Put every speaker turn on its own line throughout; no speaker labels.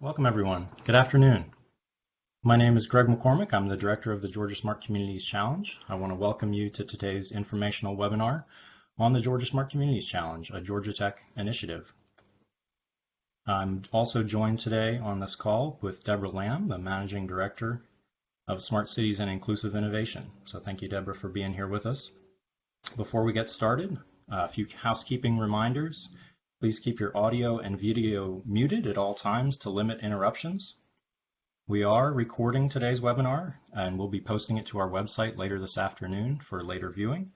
Welcome, everyone. Good afternoon. My name is Greg McCormick. I'm the director of the Georgia Smart Communities Challenge. I want to welcome you to today's informational webinar on the Georgia Smart Communities Challenge, a Georgia Tech initiative. I'm also joined today on this call with Deborah Lamb, the managing director of Smart Cities and Inclusive Innovation. So thank you, Deborah, for being here with us. Before we get started, a few housekeeping reminders. Please keep your audio and video muted at all times to limit interruptions. We are recording today's webinar and we'll be posting it to our website later this afternoon for later viewing.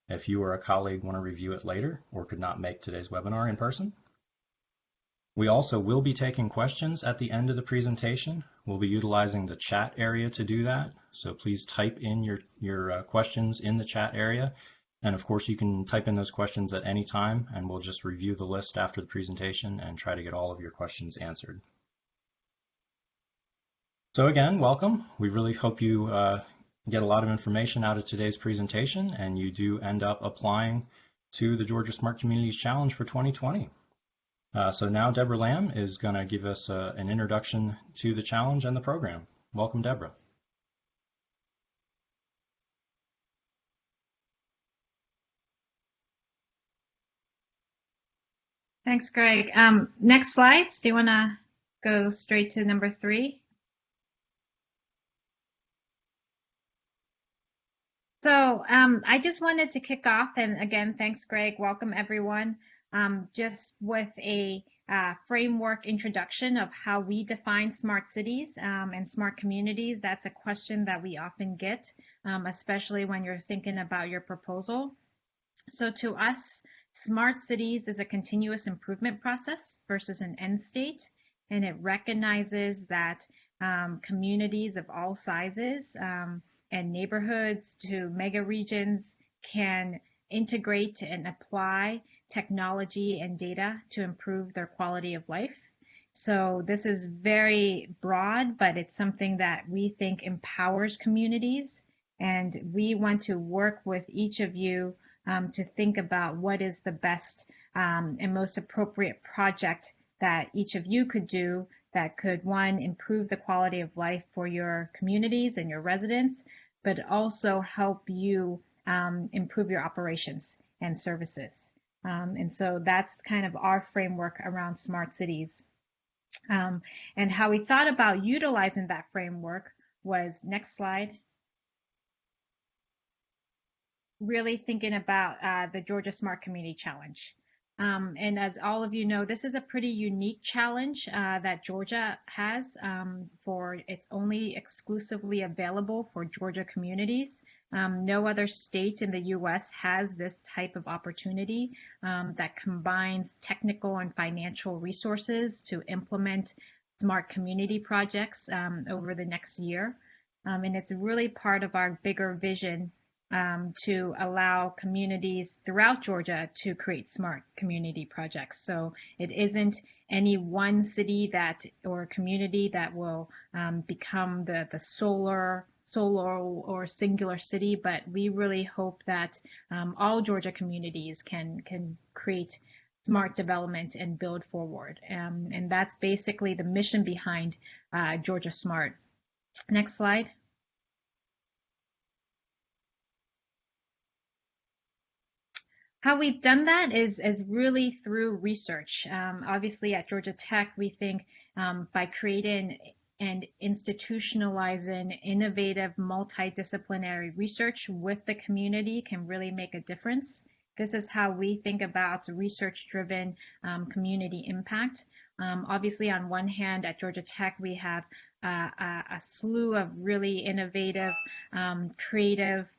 If you or a colleague want to review it later or could not make today's webinar in person. We also will be taking questions at the end of the presentation. We'll be utilizing the chat area to do that. So please type in your questions in the chat area. And of course, you can type in those questions at any time, and we'll just review the list after the presentation and try to get all of your questions answered. So again, welcome. We really hope you get a lot of information out of today's presentation, and you do end up applying to the Georgia Smart Communities Challenge for 2020. So now Deborah Lamb is going to give us an introduction to the challenge and the program. Welcome, Deborah.
Thanks, Greg. Next slides. Do you want to go straight to number 3? So I just wanted to kick off, and again, thanks, Greg. Welcome, everyone. Just with a framework introduction of how we define smart cities and smart communities. That's a question that we often get, especially when you're thinking about your proposal. So to us, smart cities is a continuous improvement process versus an end state, and it recognizes that communities of all sizes and neighborhoods to mega regions can integrate and apply technology and data to improve their quality of life. So this is very broad, but it's something that we think empowers communities, and we want to work with each of you to think about what is the best and most appropriate project that each of you could do that could, one, improve the quality of life for your communities and your residents, but also help you improve your operations and services. And so that's kind of our framework around smart cities. And how we thought about utilizing that framework was, next slide, really thinking about the Georgia Smart Community Challenge. And as all of you know, this is a pretty unique challenge that Georgia has it's only exclusively available for Georgia communities. No other state in the US has this type of opportunity that combines technical and financial resources to implement smart community projects over the next year. And it's really part of our bigger vision to allow communities throughout Georgia to create smart community projects. So it isn't any one city or community that will become the solo or singular city, but we really hope that all Georgia communities can create smart development and build forward. And that's basically the mission behind Georgia Smart. Next slide. How we've done that is really through research. Obviously at Georgia Tech, we think by creating and institutionalizing innovative multidisciplinary research with the community can really make a difference. This is how we think about research-driven community impact. Obviously, on one hand, at Georgia Tech, we have a slew of really innovative, creative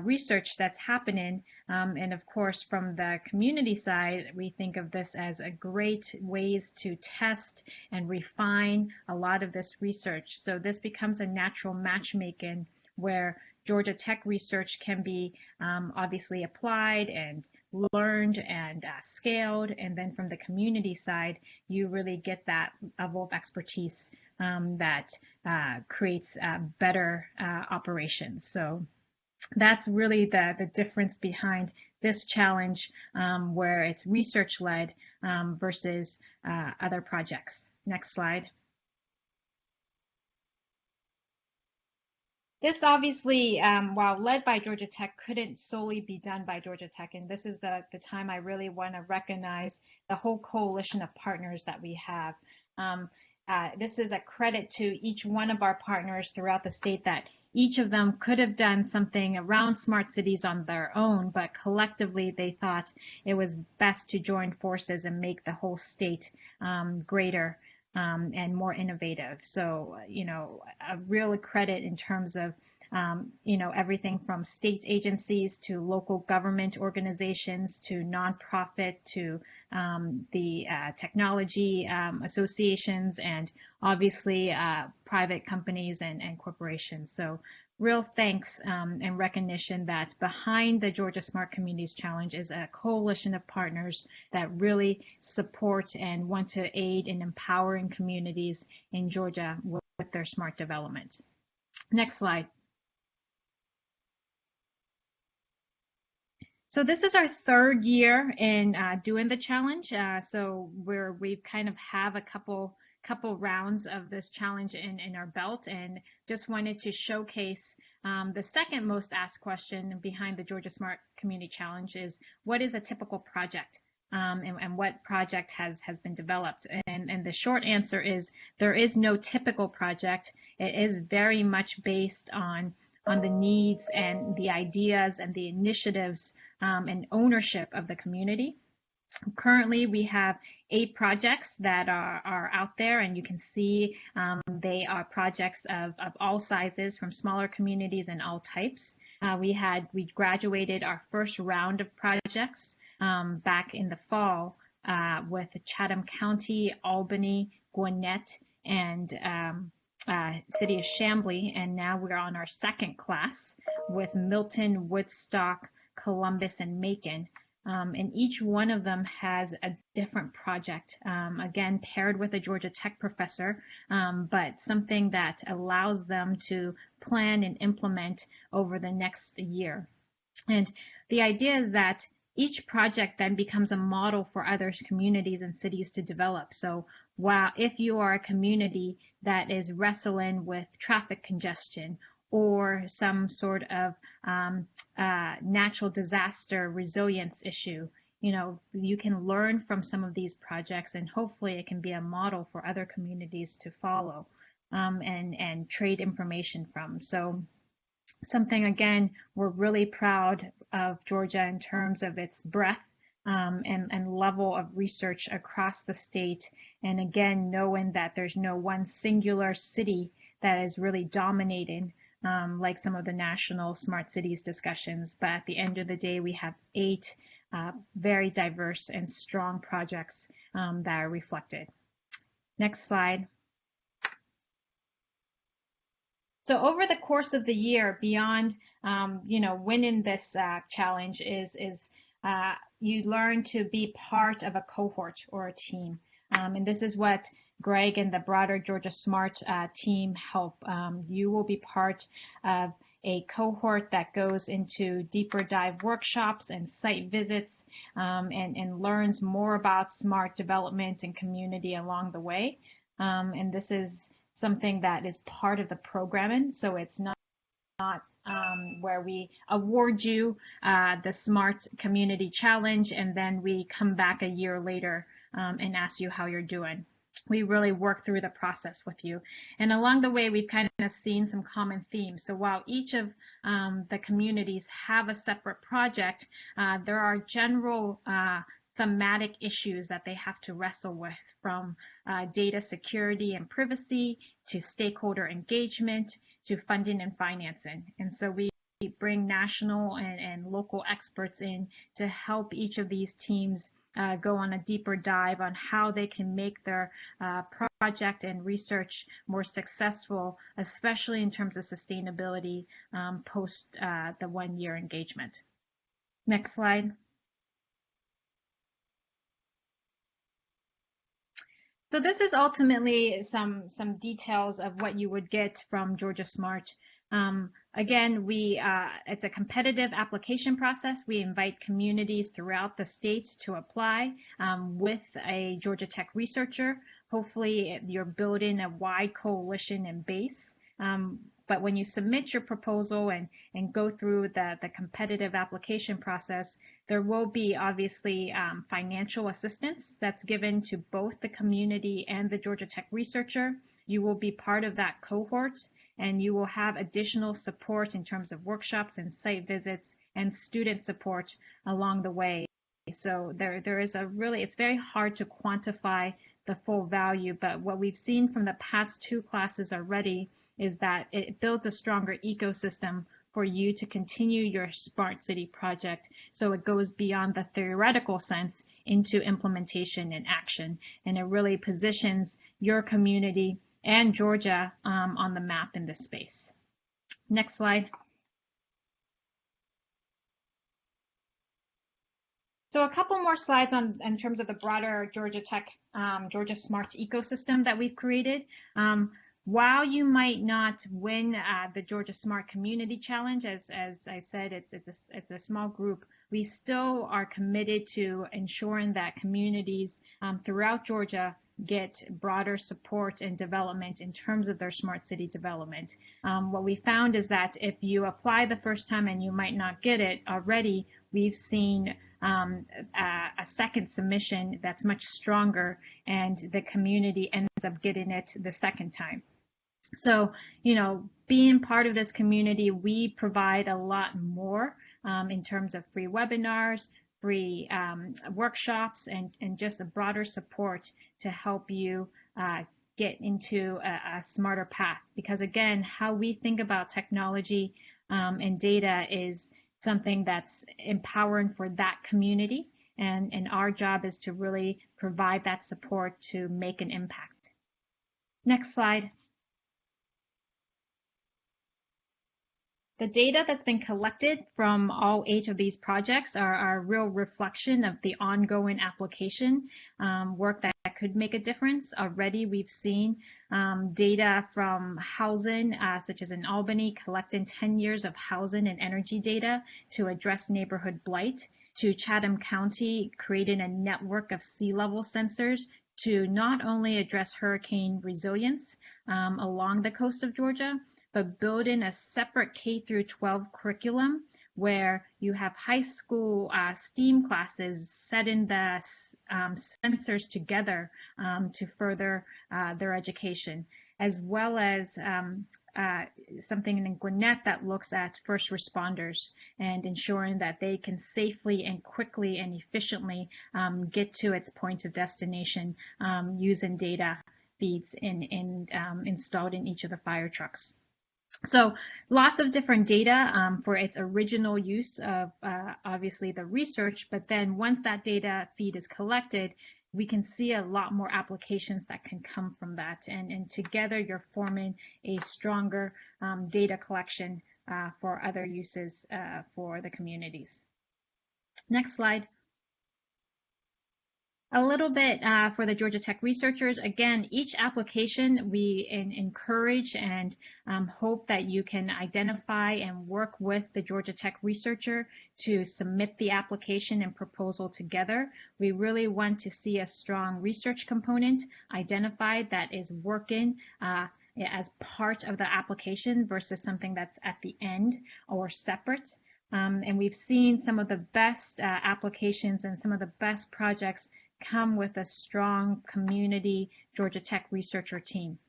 research that's happening. And of course, from the community side, we think of this as a great ways to test and refine a lot of this research. So this becomes a natural matchmaking where Georgia Tech research can be obviously applied and learned and scaled. And then from the community side, you really get that level of expertise that creates better operations. So that's really the difference behind this challenge where it's research-led versus other projects. Next slide. This obviously, while led by Georgia Tech, couldn't solely be done by Georgia Tech. And this is the time I really want to recognize the whole coalition of partners that we have. Um, this is a credit to each one of our partners throughout the state that each of them could have done something around smart cities on their own, but collectively they thought it was best to join forces and make the whole state greater and more innovative. So, a real credit in terms of, everything from state agencies to local government organizations to nonprofit to the technology associations and obviously private companies and corporations. So real thanks and recognition that behind the Georgia Smart Communities Challenge is a coalition of partners that really support and want to aid in empowering communities in Georgia with their smart development. Next slide. So this is our third year in doing the challenge. So we kind of have a couple rounds of this challenge in our belt, and just wanted to showcase the second most asked question behind the Georgia Smart Community Challenge is, what is a typical project? And what project has been developed? And the short answer is, there is no typical project. It is very much based on the needs and the ideas and the initiatives and ownership of the community. Currently, we have 8 projects that are out there, and you can see they are projects of all sizes, from smaller communities and all types. We graduated our first round of projects back in the fall with Chatham County, Albany, Gwinnett, and City of Chamblee, and now we're on our second class with Milton, Woodstock, Columbus, and Macon. And each one of them has a different project, again, paired with a Georgia Tech professor, but something that allows them to plan and implement over the next year. And the idea is that each project then becomes a model for other communities and cities to develop. So if you are a community that is wrestling with traffic congestion or some sort of natural disaster resilience issue, you can learn from some of these projects, and hopefully it can be a model for other communities to follow and trade information from. So something, again, we're really proud of Georgia in terms of its breadth and level of research across the state. And again, knowing that there's no one singular city that is really dominating like some of the national smart cities discussions. But at the end of the day, we have 8 very diverse and strong projects that are reflected. Next slide. So over the course of the year, beyond winning this challenge, is you learn to be part of a cohort or a team, and this is what Greg and the broader Georgia Smart team help. You will be part of a cohort that goes into deeper dive workshops and site visits and learns more about smart development and community along the way. And this is something that is part of the programming, so it's not where we award you the Smart Community Challenge and then we come back a year later and ask you how you're doing. We really work through the process with you. And along the way, we've kind of seen some common themes. So while each of the communities have a separate project, there are general thematic issues that they have to wrestle with, from data security and privacy to stakeholder engagement to funding and financing. And so we bring national and local experts in to help each of these teams go on a deeper dive on how they can make their project and research more successful, especially in terms of sustainability post the 1-year engagement. Next slide. So this is ultimately some details of what you would get from Georgia Smart. Again, it's a competitive application process. We invite communities throughout the state to apply with a Georgia Tech researcher. Hopefully, you're building a wide coalition and base. But when you submit your proposal and go through the competitive application process, there will be obviously financial assistance that's given to both the community and the Georgia Tech researcher. You will be part of that cohort, and you will have additional support in terms of workshops and site visits and student support along the way. So there is it's very hard to quantify the full value, but what we've seen from the past 2 classes already is that it builds a stronger ecosystem for you to continue your smart city project. So it goes beyond the theoretical sense into implementation and action, and it really positions your community and Georgia on the map in this space. Next slide. So a couple more slides in terms of the broader Georgia Tech, Georgia Smart ecosystem that we've created. While you might not win the Georgia Smart Community Challenge, as I said, it's a small group, we still are committed to ensuring that communities throughout Georgia get broader support and development in terms of their smart city development. What we found is that if you apply the first time and you might not get it already, we've seen a second submission that's much stronger, and the community ends up getting it the second time. So, being part of this community, we provide a lot more in terms of free webinars, free workshops, and just a broader support to help you get into a smarter path. Because again, how we think about technology and data is something that's empowering for that community, and our job is to really provide that support to make an impact. Next slide. The data that's been collected from all 8 of these projects are a real reflection of the ongoing application work that could make a difference. Already we've seen data from housing, such as in Albany, collecting 10 years of housing and energy data to address neighborhood blight, to Chatham County creating a network of sea level sensors to not only address hurricane resilience along the coast of Georgia, but build in a separate K through 12 curriculum where you have high school STEAM classes setting the sensors together to further their education, as well as something in Gwinnett that looks at first responders and ensuring that they can safely and quickly and efficiently get to its point of destination using data feeds installed in each of the fire trucks. So lots of different data for its original use of obviously the research, but then once that data feed is collected, we can see a lot more applications that can come from that. And together you're forming a stronger data collection for other uses for the communities. Next slide. A little bit for the Georgia Tech researchers. Again, each application we encourage and hope that you can identify and work with the Georgia Tech researcher to submit the application and proposal together. We really want to see a strong research component identified that is working as part of the application versus something that's at the end or separate. And we've seen some of the best applications and some of the best projects come with a strong community Georgia Tech researcher team.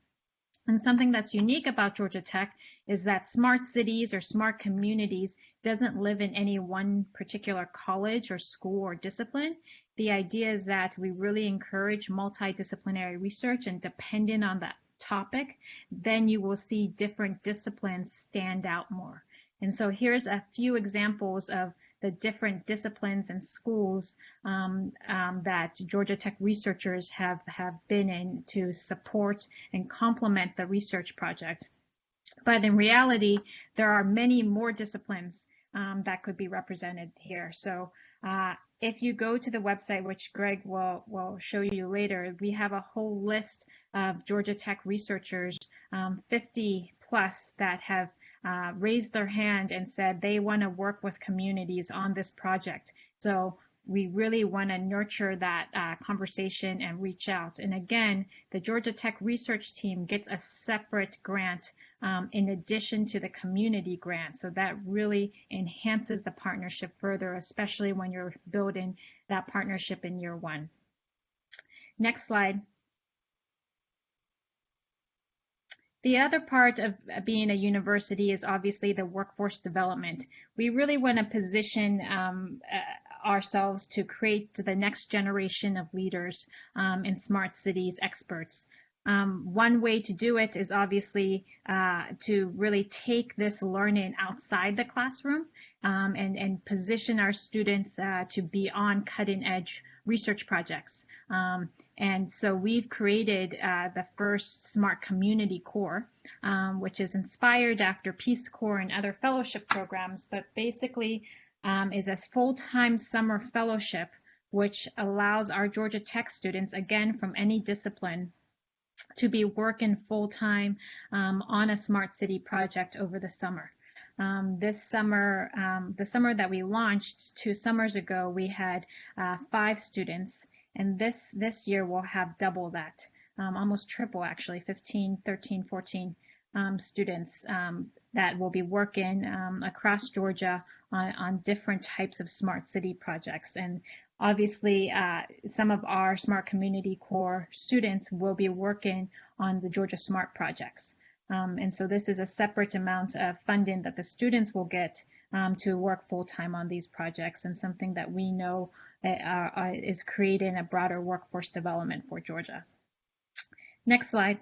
And something that's unique about Georgia Tech is that smart cities or smart communities doesn't live in any one particular college or school or discipline. The idea is that we really encourage multidisciplinary research, and depending on the topic, then you will see different disciplines stand out more. And so here's a few examples of the different disciplines and schools that Georgia Tech researchers have been in to support and complement the research project. But in reality, there are many more disciplines that could be represented here. So if you go to the website, which Greg will show you later, we have a whole list of Georgia Tech researchers, 50 plus, that have raised their hand and said they want to work with communities on this project. So we really want to nurture that conversation and reach out. And again, the Georgia Tech research team gets a separate grant in addition to the community grant. So that really enhances the partnership further, especially when you're building that partnership in year one. Next slide. The other part of being a university is obviously the workforce development. We really want to position ourselves to create the next generation of leaders and smart cities experts. One way to do it is obviously to really take this learning outside the classroom and position our students to be on cutting edge research projects. And so we've created the first Smart Community Corps, which is inspired after Peace Corps and other fellowship programs, but basically is a full-time summer fellowship, which allows our Georgia Tech students, again, from any discipline, to be working full-time on a smart city project over the summer. This summer, the summer that we launched 2 summers ago, we had 5 students, and this year we'll have double that, almost triple actually, 15, 13, 14 students that will be working across Georgia on different types of smart city projects. And obviously, some of our Smart Community Corps students will be working on the Georgia Smart projects. And so this is a separate amount of funding that the students will get to work full-time on these projects, and something that we know is creating a broader workforce development for Georgia. Next slide.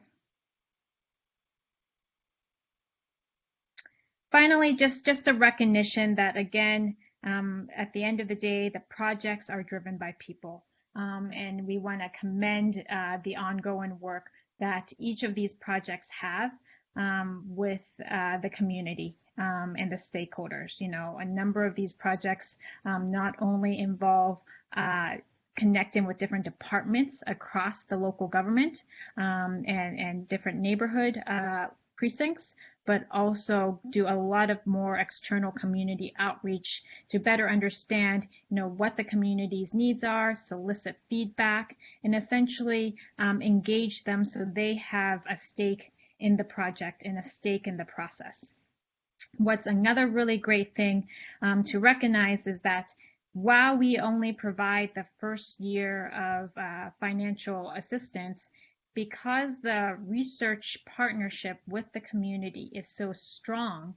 Finally, just a recognition that, again, at the end of the day, the projects are driven by people. And we want to commend the ongoing work that each of these projects have with the community and the stakeholders. You know, a number of these projects not only involve connecting with different departments across the local government and different neighborhood precincts, but also do a lot of more external community outreach to better understand, you know, what the community's needs are, solicit feedback, and essentially engage them so they have a stake in the project and a stake in the process. What's another really great thing to recognize is that while we only provide the first year of financial assistance, because the research partnership with the community is so strong,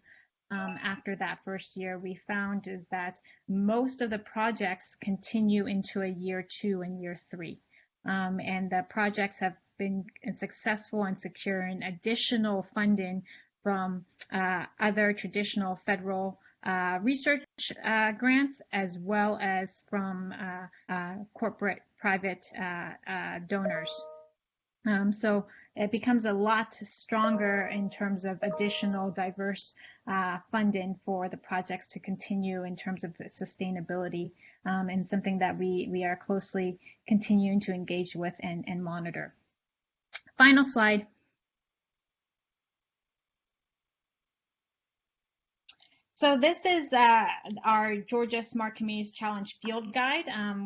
after that first year, we found is that most of the projects continue into a year 2 and year 3. And the projects have been successful in securing additional funding from other traditional federal research grants, as well as from corporate private donors. So it becomes a lot stronger in terms of additional diverse funding for the projects to continue in terms of sustainability, and something that we are closely continuing to engage with and monitor. Final slide. So this is our Georgia Smart Communities Challenge Field Guide.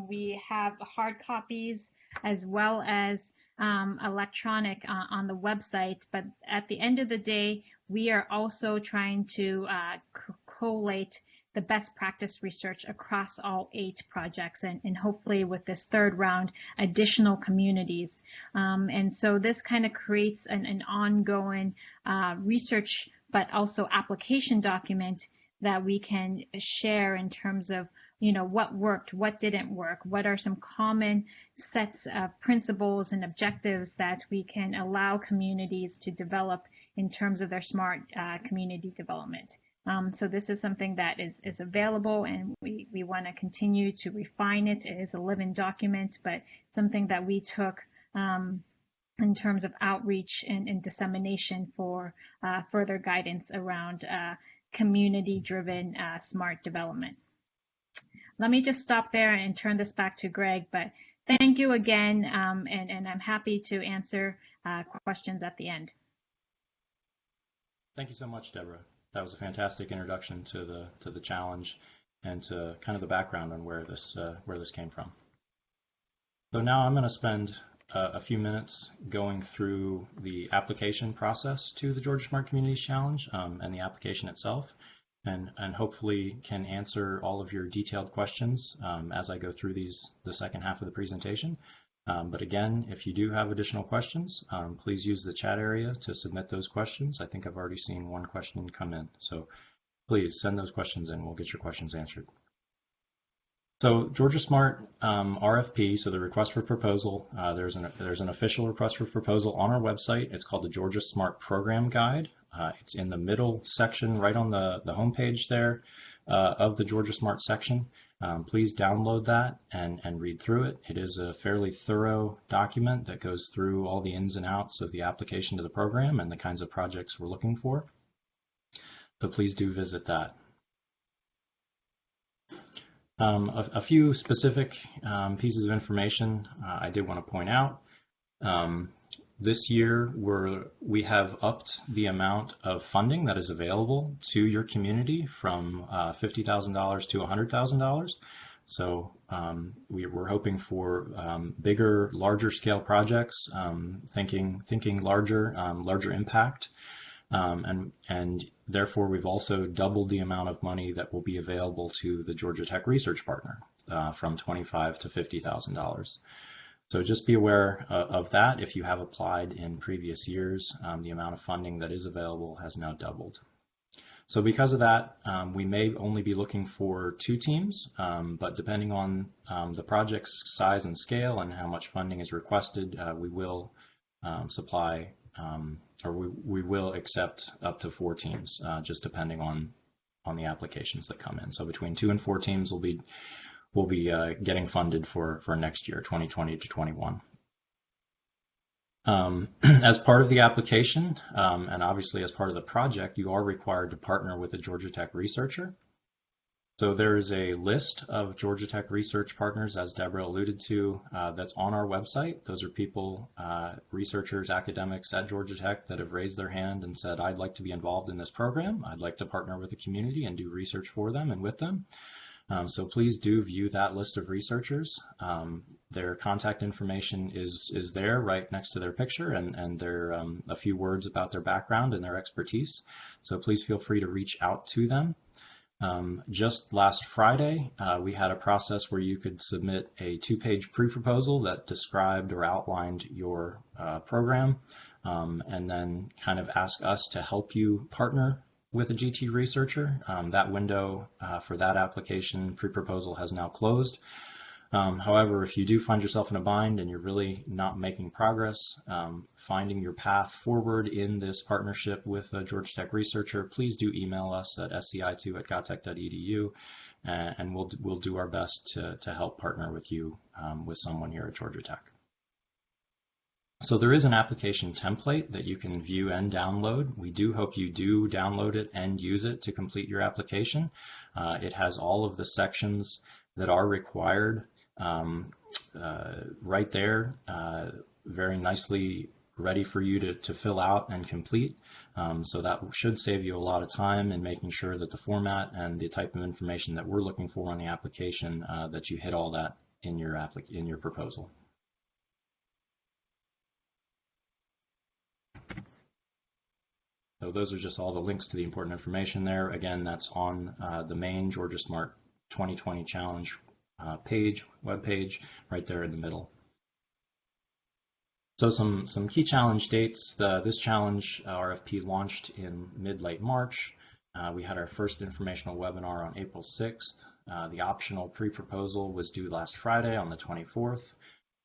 We have hard copies as well as electronic on the website, but at the end of the day, we are also trying to collate the best practice research across all 8 projects, and hopefully with this third round, additional communities. And so this kind of creates an ongoing research, but also application document that we can share in terms of, you know, what worked, what didn't work, what are some common sets of principles and objectives that we can allow communities to develop in terms of their smart community development. So this is something that is available, and we want to continue to refine it. It is a living document, but something that we took in terms of outreach and dissemination for further guidance around community-driven smart development. Let me just stop there and turn this back to Greg, but thank you again, and I'm happy to answer questions at the end.
Thank you so much, Deborah. That was a fantastic introduction to the challenge. and to kind of the background on where this came from. So now I'm going to spend a few minutes going through the application process to the Georgia Smart Communities Challenge and the application itself, and hopefully can answer all of your detailed questions as I go through the second half of the presentation. But again, if you do have additional questions, please use the chat area to submit those questions. I think I've already seen one question come in, so please send those questions in. We'll get your questions answered. So Georgia Smart RFP, so the request for proposal, there's an official request for proposal on our website. It's called the Georgia Smart Program Guide. It's in the middle section, right on the home page there of the Georgia Smart section. Please download that and read through it. It is a fairly thorough document that goes through all the ins and outs of the application to the program and the kinds of projects we're looking for. So please do visit that. A few specific pieces of information I did want to point out. This year, we have upped the amount of funding that is available to your community from $50,000 to $100,000. So we're hoping for bigger, larger scale projects, thinking larger impact. And therefore, we've also doubled the amount of money that will be available to the Georgia Tech Research Partner from $25,000 to $50,000. So just be aware of that. If you have applied in previous years, the amount of funding that is available has now doubled. So because of that, we may only be looking for 2 teams, but depending on the project's size and scale and how much funding is requested, we will supply or we will accept up to 4 teams, just depending on the applications that come in. So between 2 and 4 teams will be getting funded for next year, 2020 to 21. As part of the application, and obviously as part of the project, you are required to partner with a Georgia Tech researcher. So there is a list of Georgia Tech research partners, as Deborah alluded to, that's on our website. Those are people, researchers, academics at Georgia Tech that have raised their hand and said, I'd like to be involved in this program. I'd like to partner with the community and do research for them and with them. So please do view that list of researchers. Their contact information is there right next to their picture, and there are a few words about their background and their expertise. So please feel free to reach out to them. Just last Friday, we had a process where you could submit a 2-page pre-proposal that described or outlined your program, and then kind of ask us to help you partner with a GT researcher. That window for that application pre-proposal has now closed. However, if you do find yourself in a bind and you're really not making progress, finding your path forward in this partnership with a Georgia Tech researcher, please do email us at sci2@gottech.edu, and we'll do our best to help partner with you with someone here at Georgia Tech. So there is an application template that you can view and download. We do hope you do download it and use it to complete your application. It has all of the sections that are required right there, very nicely ready for you to fill out and complete. So that should save you a lot of time in making sure that the format and the type of information that we're looking for on the application, that you hit all that in your proposal. So those are just all the links to the important information there. Again, that's on the main Georgia Smart 2020 Challenge web page, right there in the middle. So some key challenge dates. This challenge RFP launched in mid-late March. We had our first informational webinar on April 6th. The optional pre-proposal was due last Friday on the 24th.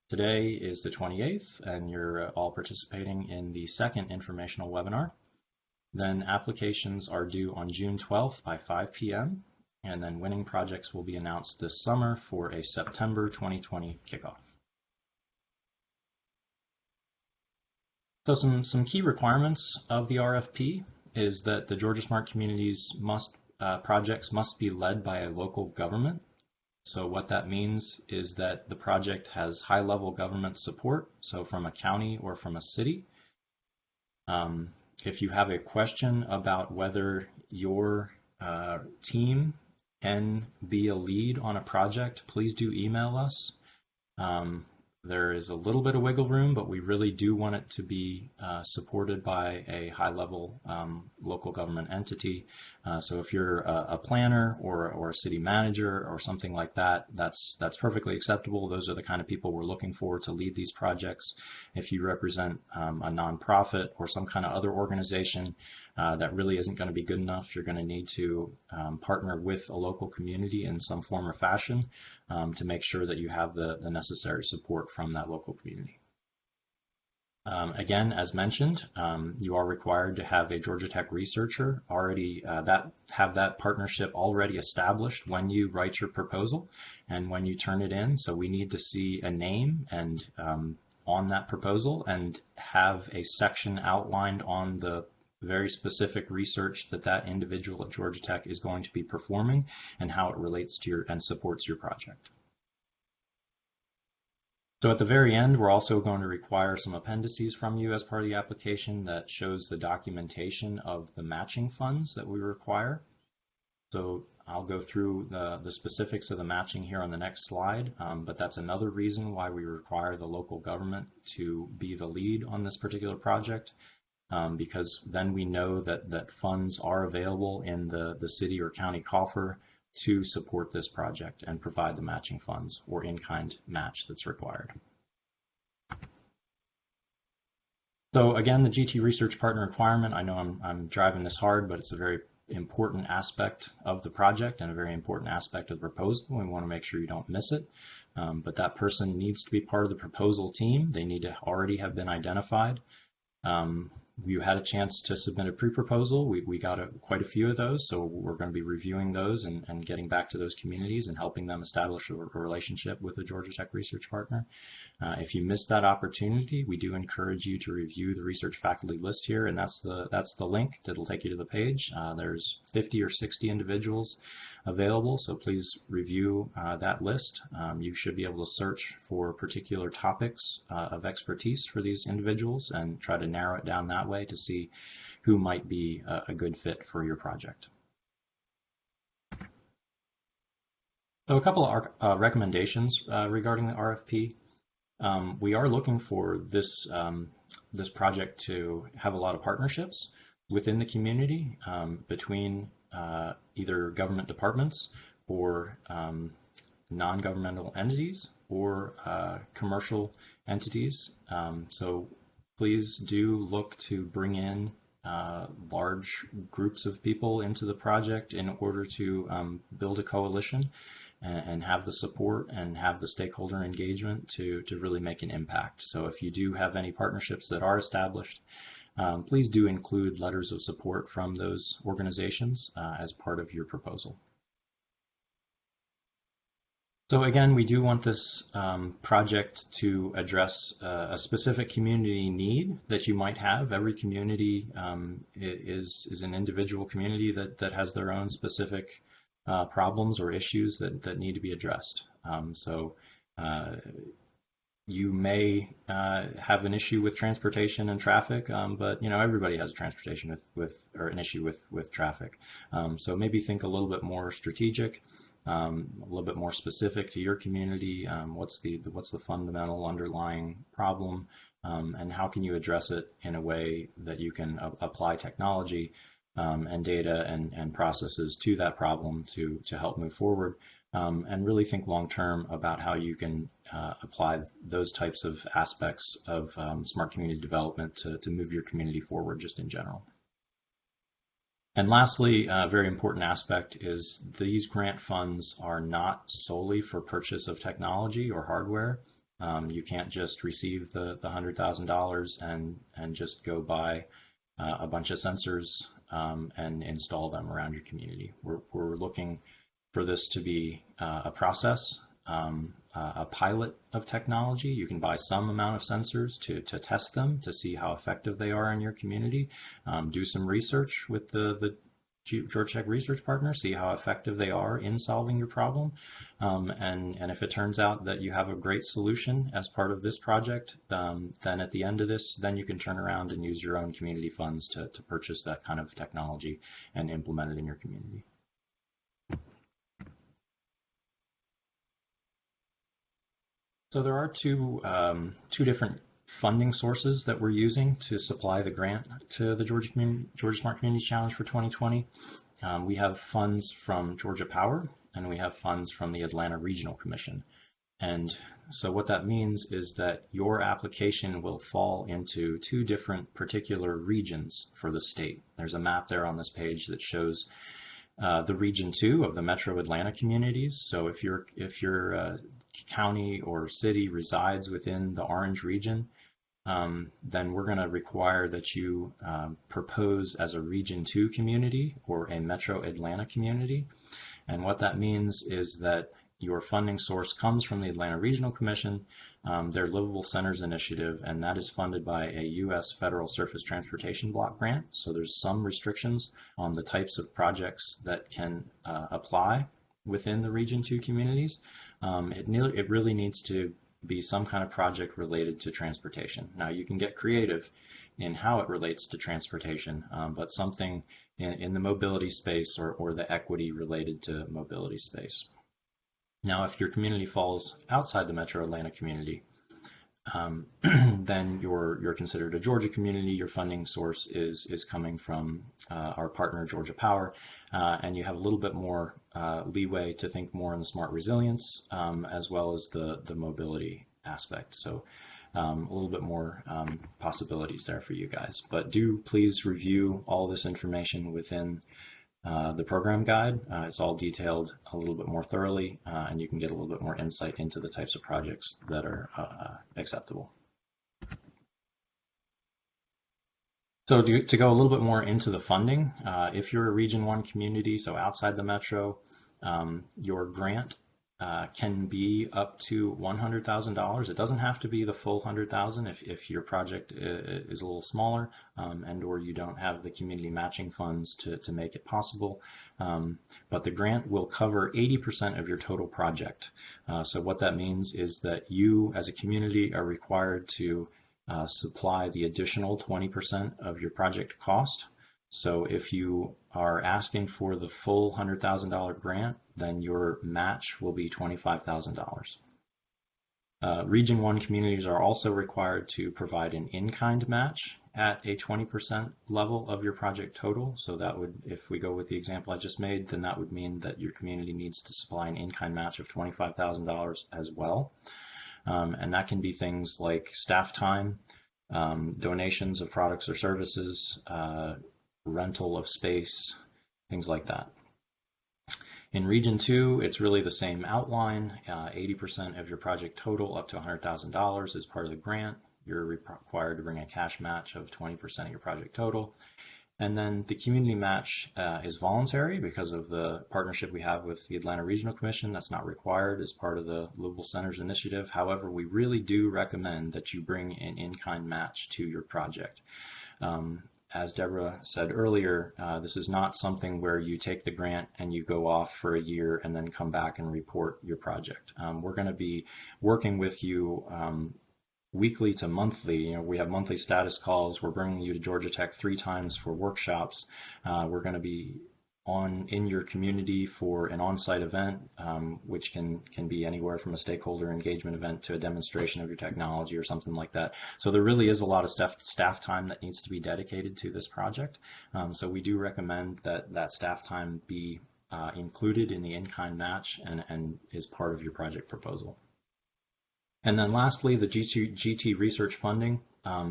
Today is the 28th, and you're all participating in the second informational webinar. Then applications are due on June 12th by 5 p.m. and then winning projects will be announced this summer for a September 2020 kickoff. So some key requirements of the RFP is that the Georgia Smart Communities projects must be led by a local government. So what that means is that the project has high-level government support, so from a county or from a city. If you have a question about whether your team can be a lead on a project, please do email us. There is a little bit of wiggle room, but we really do want it to be supported by a high-level local government entity. So if you're a planner or a city manager or something like that, that's perfectly acceptable. Those are the kind of people we're looking for to lead these projects. If you represent a nonprofit or some kind of other organization that really isn't going to be good enough, you're going to need to partner with a local community in some form or fashion to make sure that you have the necessary support from that local community. Again, as mentioned, you are required to have a Georgia Tech researcher already have that partnership already established when you write your proposal and when you turn it in. So we need to see a name and on that proposal and have a section outlined on the very specific research that individual at Georgia Tech is going to be performing and how it relates to your and supports your project. So at the very end, we're also going to require some appendices from you as part of the application that shows the documentation of the matching funds that we require. So I'll go through the specifics of the matching here on the next slide, but that's another reason why we require the local government to be the lead on this particular project, because then we know that funds are available in the city or county coffer to support this project and provide the matching funds or in-kind match that's required. So again, the GT Research Partner requirement, I know I'm driving this hard, but it's a very important aspect of the project and a very important aspect of the proposal. We want to make sure you don't miss it. But that person needs to be part of the proposal team. They need to already have been identified. You had a chance to submit a pre-proposal. We got quite a few of those, so we're going to be reviewing those and getting back to those communities and helping them establish a relationship with a Georgia Tech research partner. If you missed that opportunity, we do encourage you to review the research faculty list here, and that's the link that'll take you to the page. There's 50 or 60 individuals available, so please review that list. You should be able to search for particular topics of expertise for these individuals and try to narrow it down that way to see who might be a good fit for your project. So a couple of recommendations regarding the RFP. We are looking for this project to have a lot of partnerships within the community between either government departments or non-governmental entities or commercial entities. So please do look to bring in large groups of people into the project in order to build a coalition and have the support and have the stakeholder engagement to really make an impact. So if you do have any partnerships that are established, please do include letters of support from those organizations as part of your proposal. So again, we do want this project to address a specific community need that you might have. Every community is an individual community that has their own specific problems or issues that need to be addressed. So you may have an issue with transportation and traffic, but everybody has transportation or an issue with traffic. So maybe think a little bit more strategic. A little bit more specific to your community. What's the fundamental underlying problem, and how can you address it in a way that you can apply technology and data and processes to that problem to help move forward, and really think long term about how you can apply those types of aspects of smart community development to move your community forward just in general. And lastly, a very important aspect is these grant funds are not solely for purchase of technology or hardware. You can't just receive the $100,000 and just go buy a bunch of sensors and install them around your community. We're looking for this to be a process, a pilot of technology. You can buy some amount of sensors to test them, to see how effective they are in your community. Do some research with the Georgia Tech research partner, see how effective they are in solving your problem. And if it turns out that you have a great solution as part of this project, then at the end of this, then you can turn around and use your own community funds to purchase that kind of technology and implement it in your community. So there are two different funding sources that we're using to supply the grant to the Georgia Smart Communities Challenge for 2020. We have funds from Georgia Power, and we have funds from the Atlanta Regional Commission. And so what that means is that your application will fall into two different particular regions for the state. There's a map there on this page that shows the Region 2 of the Metro Atlanta communities. So if your county or city resides within the orange region, then we're going to require that you propose as a Region 2 community or a Metro Atlanta community. And what that means is that your funding source comes from the Atlanta Regional Commission, their Livable Centers Initiative, and that is funded by a U.S. Federal Surface Transportation Block Grant. So there's some restrictions on the types of projects that can apply within the Region 2 communities. It really needs to be some kind of project related to transportation. Now you can get creative in how it relates to transportation, but something in the mobility space or the equity related to mobility space. Now, if your community falls outside the Metro Atlanta community, then you're considered a Georgia community. Your funding source is coming from our partner, Georgia Power, and you have a little bit more leeway to think more in the smart resilience as well as the mobility aspect. So a little bit more possibilities there for you guys. But do please review all this information within the program guide. It's all detailed a little bit more thoroughly, and you can get a little bit more insight into the types of projects that are acceptable. So to go a little bit more into the funding, if you're a Region 1 community, so outside the metro, your grant can be up to $100,000. It doesn't have to be the full $100,000 if your project is a little smaller and or you don't have the community matching funds to make it possible. But the grant will cover 80% of your total project. So what that means is that you as a community are required to supply the additional 20% of your project cost. So if you are asking for the full $100,000 grant, then your match will be $25,000. Region 1 communities are also required to provide an in-kind match at a 20% level of your project total. So that would, if we go with the example I just made, then that would mean that your community needs to supply an in-kind match of $25,000 as well. And that can be things like staff time, donations of products or services, rental of space, things like that. In Region 2, it's really the same outline. 80% of your project total up to $100,000 is part of the grant. You're required to bring a cash match of 20% of your project total. And then the community match is voluntary because of the partnership we have with the Atlanta Regional Commission. That's not required as part of the Livable Centers Initiative. However, we really do recommend that you bring an in-kind match to your project. As Deborah said earlier, this is not something where you take the grant and you go off for a year and then come back and report your project. We're going to be working with you weekly to monthly. We have monthly status calls. We're bringing you to Georgia Tech 3 times for workshops. We're going to be in your community for an on-site event, which can be anywhere from a stakeholder engagement event to a demonstration of your technology or something like that. So there really is a lot of staff time that needs to be dedicated to this project. So we do recommend that staff time be included in the in-kind match and is part of your project proposal. And then lastly, the GT research funding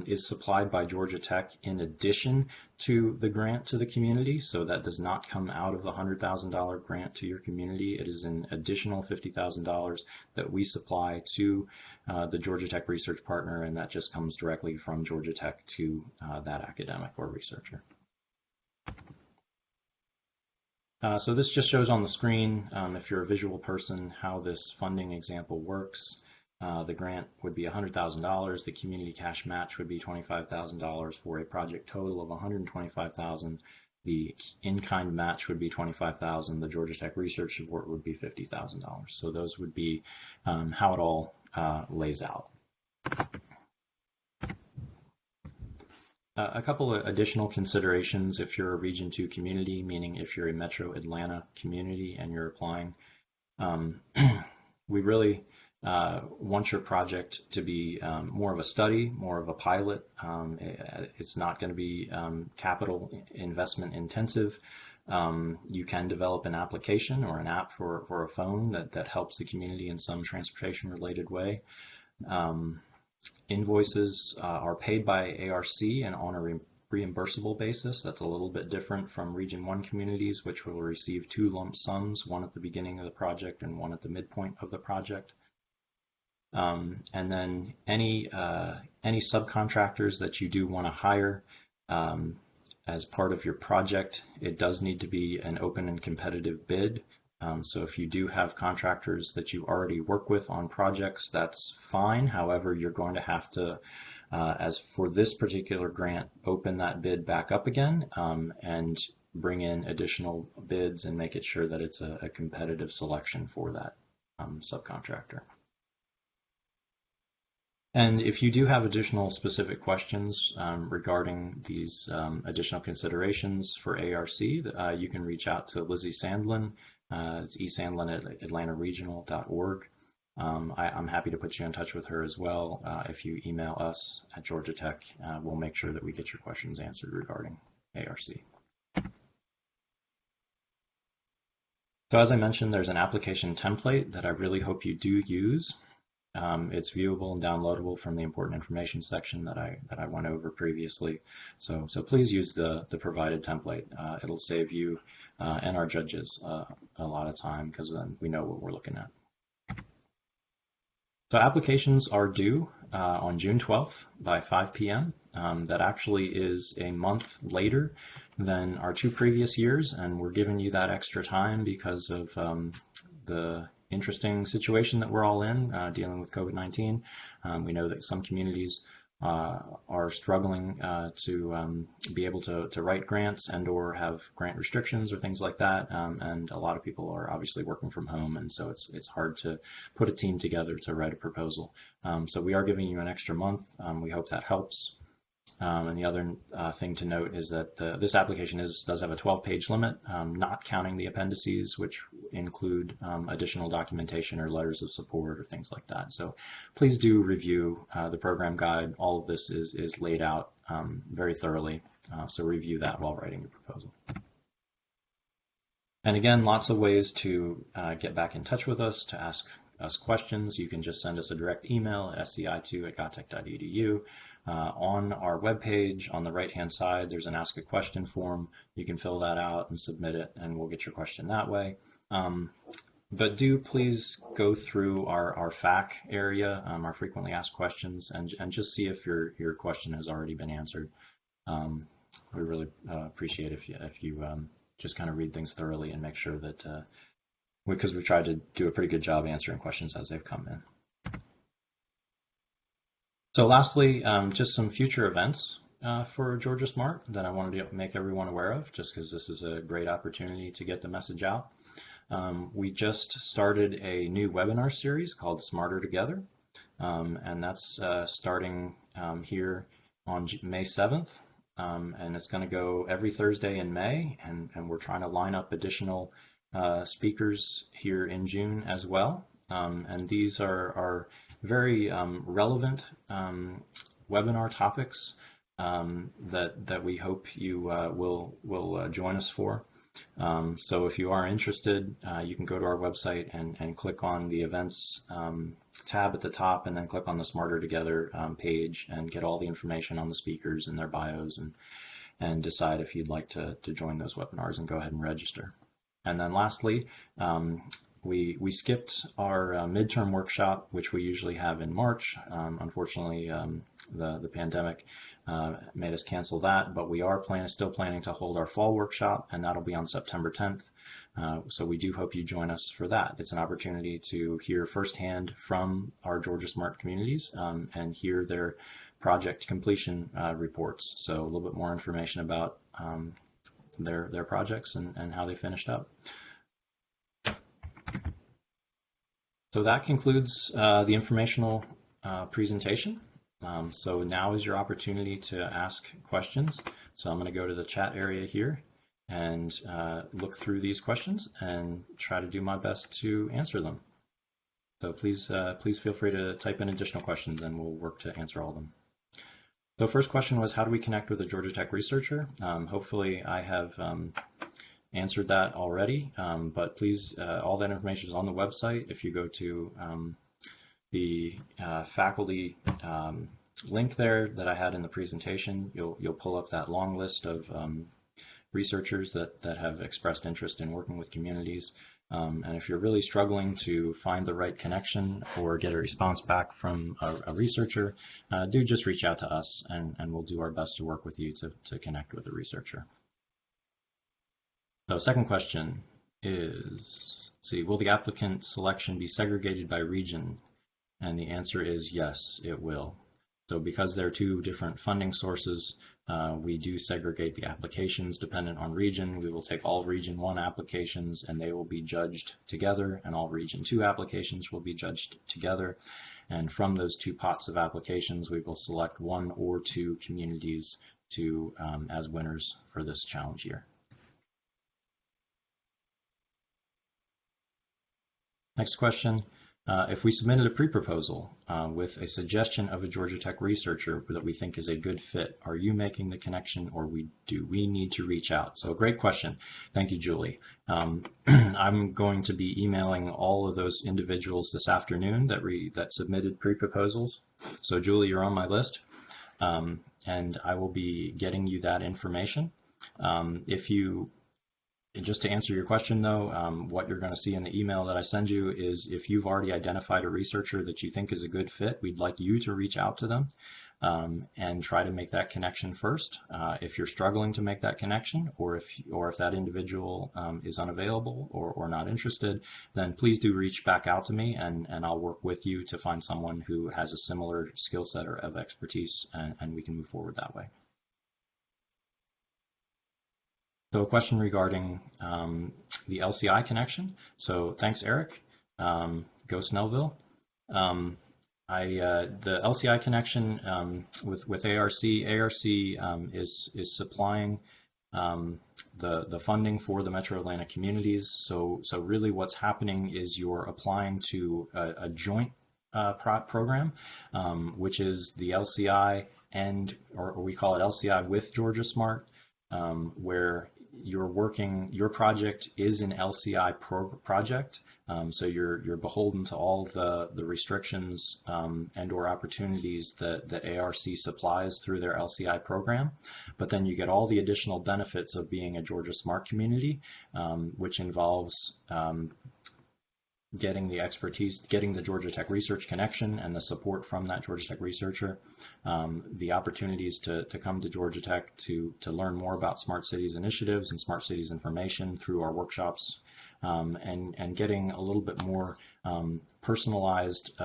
is supplied by Georgia Tech in addition to the grant to the community. So that does not come out of the $100,000 grant to your community. It is an additional $50,000 that we supply to the Georgia Tech research partner, and that just comes directly from Georgia Tech to that academic or researcher. So this just shows on the screen, if you're a visual person, how this funding example works. The grant would be $100,000. The community cash match would be $25,000 for a project total of $125,000. The in-kind match would be $25,000. The Georgia Tech research support would be $50,000. So those would be how it all lays out. A couple of additional considerations if you're a Region 2 community, meaning if you're a Metro Atlanta community and you're applying. We really want your project to be more of a study, more of a pilot. It's not going to be capital investment intensive. You can develop an application or an app for a phone that helps the community in some transportation related way. Invoices are paid by ARC and on a reimbursable basis. That's a little bit different from Region 1 communities, which will receive 2 lump sums, one at the beginning of the project and one at the midpoint of the project. And then any subcontractors that you do want to hire as part of your project, it does need to be an open and competitive bid. So if you do have contractors that you already work with on projects, that's fine. However, you're going to have to, as for this particular grant, open that bid back up again and bring in additional bids and make it sure that it's a competitive selection for that subcontractor. And if you do have additional specific questions regarding these additional considerations for ARC, you can reach out to Lizzie Sandlin. It's esandlin@atlantaregional.org. I'm happy to put you in touch with her as well. If you email us at Georgia Tech, we'll make sure that we get your questions answered regarding ARC. So as I mentioned, there's an application template that I really hope you do use. It's viewable and downloadable from the important information section that I went over previously. So please use the provided template. It'll save you and our judges a lot of time because then we know what we're looking at. So applications are due on June 12th by 5 p.m. That actually is a month later than our 2 previous years, and we're giving you that extra time because of the interesting situation that we're all in dealing with COVID-19. We know that some communities are struggling to be able to write grants and or have grant restrictions or things like that, and a lot of people are obviously working from home, and so it's hard to put a team together to write a proposal. So we are giving you an extra month. We hope that helps. And the other thing to note is that this application does have a 12-page limit, not counting the appendices, which include additional documentation or letters of support or things like that. So please do review the program guide. All of this is laid out very thoroughly, so review that while writing your proposal. And again, lots of ways to get back in touch with us, to ask us questions. You can just send us a direct email, sci2@gottech.edu. On our webpage, on the right-hand side, there's an Ask a Question form. You can fill that out and submit it, and we'll get your question that way. But do please go through our FAQ area, our frequently asked questions, and just see if your question has already been answered. We really appreciate if you just kind of read things thoroughly and make sure that, because we've tried to do a pretty good job answering questions as they've come in. So lastly, just some future events for Georgia Smart that I wanted to make everyone aware of, just because this is a great opportunity to get the message out. We just started a new webinar series called Smarter Together, and that's starting here on May 7th, and it's going to go every Thursday in May, and we're trying to line up additional speakers here in June as well. And these are very relevant webinar topics that we hope you will join us for. So if you are interested, you can go to our website and click on the events tab at the top, and then click on the Smarter Together page and get all the information on the speakers and their bios, and decide if you'd like to join those webinars and go ahead and register. And then lastly, we skipped our midterm workshop, which we usually have in March. Unfortunately, the pandemic made us cancel that, but we are still planning to hold our fall workshop, and that'll be on September 10th. So we do hope you join us for that. It's an opportunity to hear firsthand from our Georgia Smart communities and hear their project completion reports. So a little bit more information about their projects and how they finished up. So that concludes the informational presentation. So now is your opportunity to ask questions. So I'm going to go to the chat area here and look through these questions and try to do my best to answer them. So please feel free to type in additional questions and we'll work to answer all of them. So first question was, how do we connect with a Georgia Tech researcher? Hopefully I have answered that already, but please, all that information is on the website. If you go to the faculty link there that I had in the presentation, you'll pull up that long list of researchers that have expressed interest in working with communities. And if you're really struggling to find the right connection or get a response back from a researcher, do just reach out to us and we'll do our best to work with you to connect with a researcher. So second question is, let's see, will the applicant selection be segregated by region? And the answer is yes, it will. So because there are two different funding sources, we do segregate the applications dependent on region. We will take all Region 1 applications and they will be judged together, and all Region 2 applications will be judged together. And from those two pots of applications, we will select one or two communities to as winners for this challenge year. Next question. If we submitted a pre-proposal with a suggestion of a Georgia Tech researcher that we think is a good fit, are you making the connection or do we need to reach out? So great question. Thank you, Julie. I'm going to be emailing all of those individuals this afternoon that submitted pre-proposals. So Julie, you're on my list, and I will be getting you that information. Just to answer your question though, what you're going to see in the email that I send you is if you've already identified a researcher that you think is a good fit, we'd like you to reach out to them and try to make that connection first. If you're struggling to make that connection, or if that individual is unavailable or not interested, then please do reach back out to me and I'll work with you to find someone who has a similar skill set or of expertise, and we can move forward that way. So a question regarding the LCI connection. So thanks, Eric. Go Snellville. The LCI connection with ARC is supplying the funding for the Metro Atlanta communities. So really what's happening is you're applying to a joint program, which is the LCI or we call it LCI with Georgia Smart, where your project is an LCI project, so you're beholden to all the restrictions and or opportunities that ARC supplies through their LCI program, but then you get all the additional benefits of being a Georgia Smart community, which involves getting the expertise, getting the Georgia Tech research connection and the support from that Georgia Tech researcher, the opportunities to come to Georgia Tech to learn more about Smart Cities initiatives and Smart Cities information through our workshops, and getting a little bit more personalized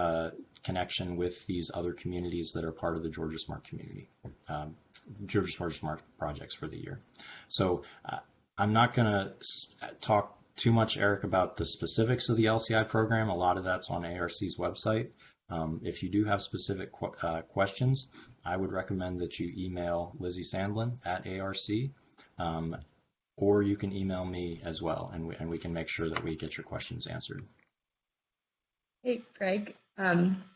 connection with these other communities that are part of the Georgia Smart community, Georgia Smart projects for the year. So I'm not going to talk too much, Eric, about the specifics of the LCI program. A lot of that's on ARC's website. If you do have specific questions, I would recommend that you email Lizzie Sandlin at ARC, or you can email me as well, and we can make sure that we get your questions answered.
Hey, Greg.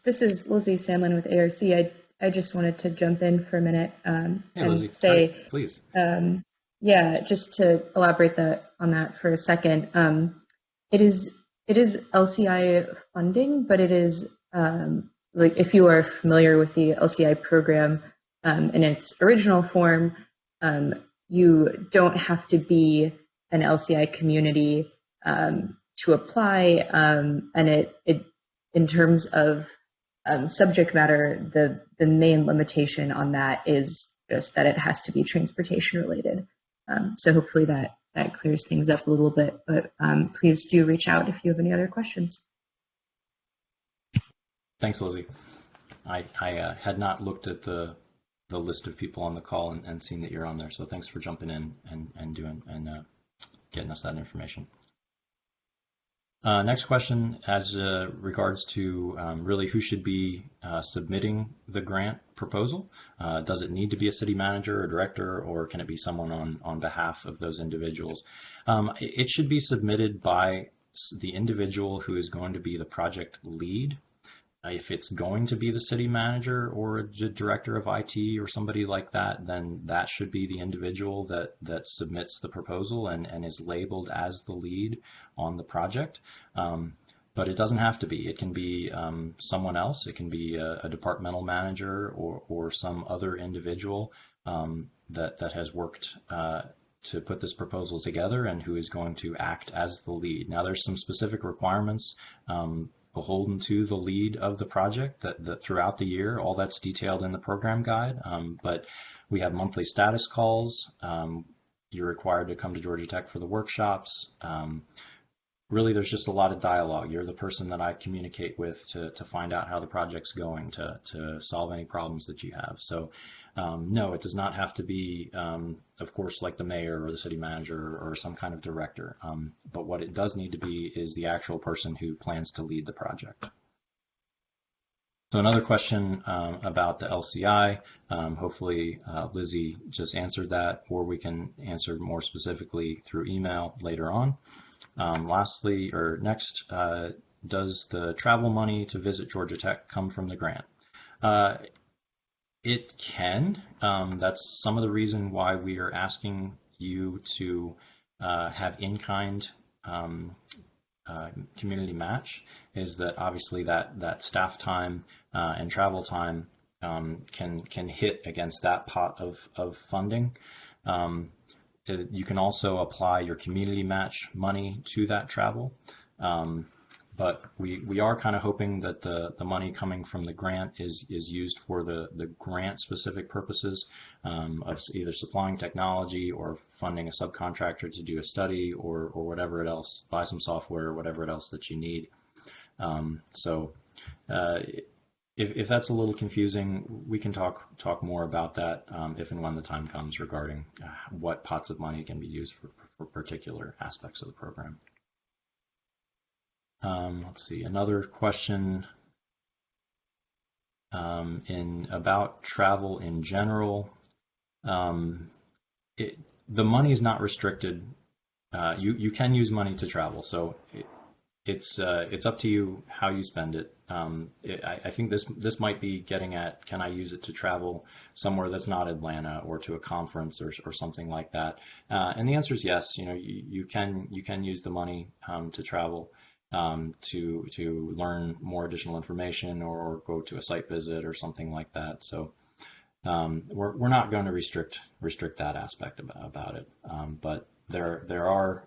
This is Lizzie Sandlin with ARC. I just wanted to jump in for a minute and
Lizzie,
say,
hi, please.
Yeah, just to elaborate on that for a second. It is LCI funding, but it is like if you are familiar with the LCI program in its original form, you don't have to be an LCI community to apply, and it in terms of subject matter, the main limitation on that is just that it has to be transportation related. So hopefully that clears things up a little bit, but please do reach out if you have any other questions.
Thanks, Lizzie. I had not looked at the list of people on the call and seen that you're on there, so thanks for jumping in and getting us that information. Next question, as regards to really who should be submitting the grant proposal. Does it need to be a city manager or director, or can it be someone on behalf of those individuals? It should be submitted by the individual who is going to be the project lead. If it's going to be the city manager or the director of IT or somebody like that, then that should be the individual that submits the proposal and is labeled as the lead on the project. But it doesn't have to be. It can be someone else. It can be a departmental manager or some other individual that has worked to put this proposal together and who is going to act as the lead. Now, there's some specific requirements beholden to the lead of the project that throughout the year, all that's detailed in the program guide. But we have monthly status calls. You're required to come to Georgia Tech for the workshops. Really, there's just a lot of dialogue. You're the person that I communicate with to find out how the project's going, to solve any problems that you have. So no, it does not have to be, of course, like the mayor or the city manager or some kind of director. But what it does need to be is the actual person who plans to lead the project. So another question about the LCI, hopefully Lizzie just answered that, or we can answer more specifically through email later on. Lastly, or next, does the travel money to visit Georgia Tech come from the grant? It can. That's some of the reason why we are asking you to have in-kind community match, is that obviously that staff time and travel time can hit against that pot of funding. You can also apply your community match money to that travel. But we are kind of hoping that the money coming from the grant is used for the grant specific purposes of either supplying technology or funding a subcontractor to do a study or whatever else, buy some software or whatever else that you need. If that's a little confusing, we can talk more about that if and when the time comes regarding what pots of money can be used for particular aspects of the program. Let's see, another question about travel in general. The money is not restricted. You can use money to travel, so it's up to you how you spend it. I think this might be getting at, can I use it to travel somewhere that's not Atlanta or to a conference or something like that? And the answer is yes. You can use the money to travel. To learn more additional information or go to a site visit or something like that. So we're not going to restrict that aspect about it. But there are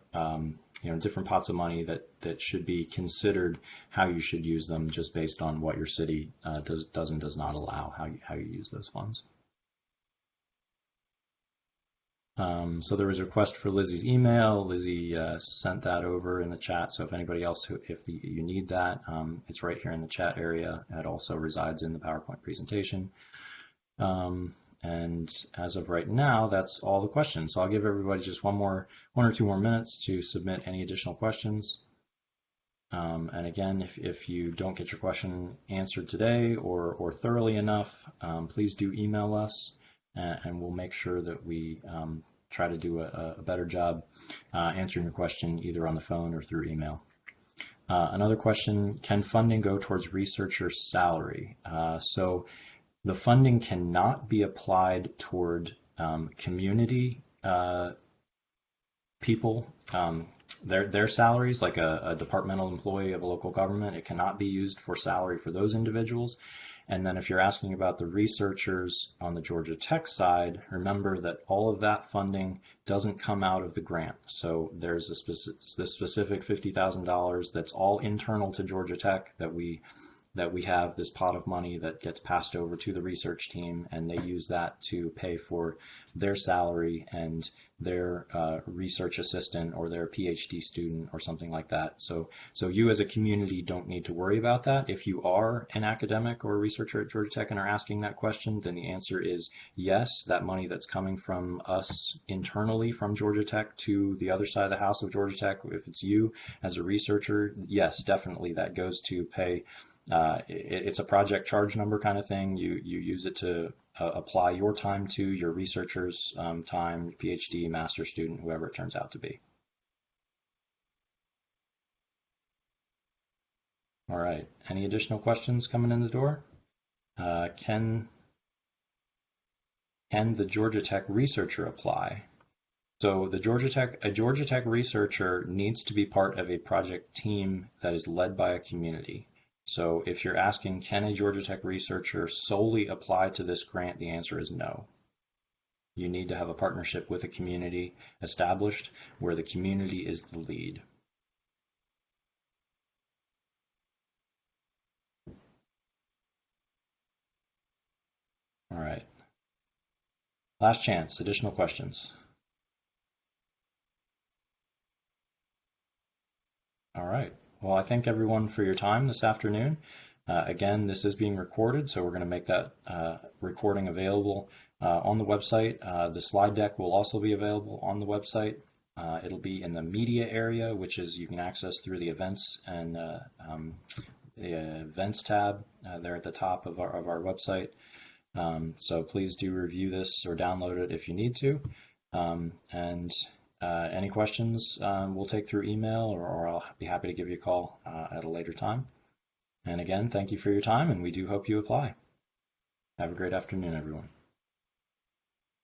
different pots of money that should be considered how you should use them, just based on what your city does and does not allow, how you use those funds. So there was a request for Lizzie's email. Lizzie sent that over in the chat. So if anybody else, you need that, it's right here in the chat area. It also resides in the PowerPoint presentation. And as of right now, that's all the questions. So I'll give everybody just one or two more minutes to submit any additional questions. And again, if you don't get your question answered today or thoroughly enough, please do email us. And we'll make sure that we try to do a better job answering your question either on the phone or through email. Another question, can funding go towards researcher salary? So the funding cannot be applied toward community people, their salaries, like a departmental employee of a local government. It cannot be used for salary for those individuals. And then if you're asking about the researchers on the Georgia Tech side, remember that all of that funding doesn't come out of the grant. So there's this specific $50,000 that's all internal to Georgia Tech that we have this pot of money that gets passed over to the research team, and they use that to pay for their salary and their research assistant or their PhD student or something like that. So you as a community don't need to worry about that. If you are an academic or a researcher at Georgia Tech and are asking that question, then the answer is yes, that money that's coming from us internally from Georgia Tech to the other side of the house of Georgia Tech, if it's you as a researcher, yes, definitely that goes to pay. It's a project charge number kind of thing. You use it to apply your time to your researcher's time, PhD, master student, whoever it turns out to be. All right. Any additional questions coming in the door? Can the Georgia Tech researcher apply? So a Georgia Tech researcher needs to be part of a project team that is led by a community. So if you're asking, can a Georgia Tech researcher solely apply to this grant, the answer is no. You need to have a partnership with a community established where the community is the lead. All right. Last chance, additional questions. All right. Well, I thank everyone for your time this afternoon. Again, this is being recorded, so we're going to make that recording available on the website. The slide deck will also be available on the website. It'll be in the media area, which is you can access through the events and the events tab there at the top of our website. So please do review this or download it if you need to. Any questions we'll take through email, or I'll be happy to give you a call at a later time. And again, thank you for your time, and we do hope you apply. Have a great afternoon, everyone.